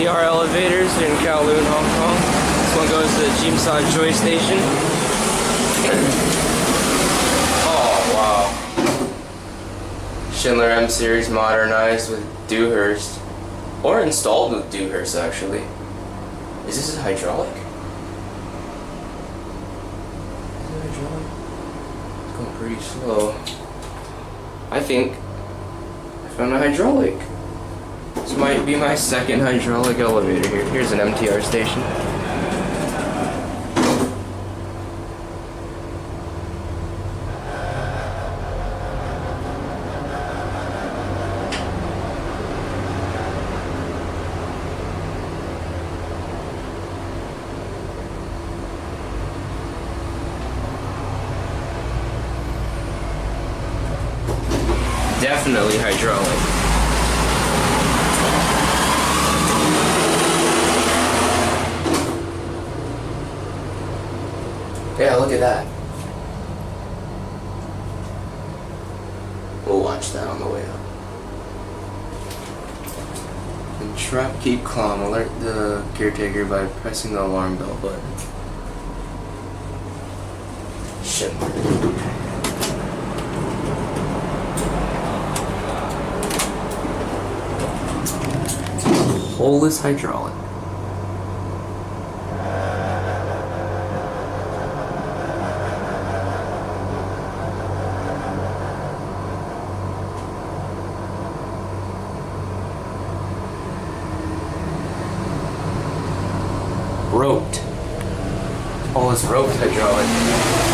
MTR elevators in Kowloon, Hong Kong. This one goes to the CHIMES Joy Station. Oh wow. Schindler M series modernized with Dewhurst. Or installed with Dewhurst actually. Is this a hydraulic? Is it hydraulic? It's going pretty slow. I think I found a hydraulic. This might be my second hydraulic elevator here. Here's an MTR station. Definitely hydraulic. Yeah, look at that. We'll watch that on the way up. And trap, keep calm. Alert the caretaker by pressing the alarm bell button. Shit. Holeless hydraulic. Roped. Holeless roped hydraulic.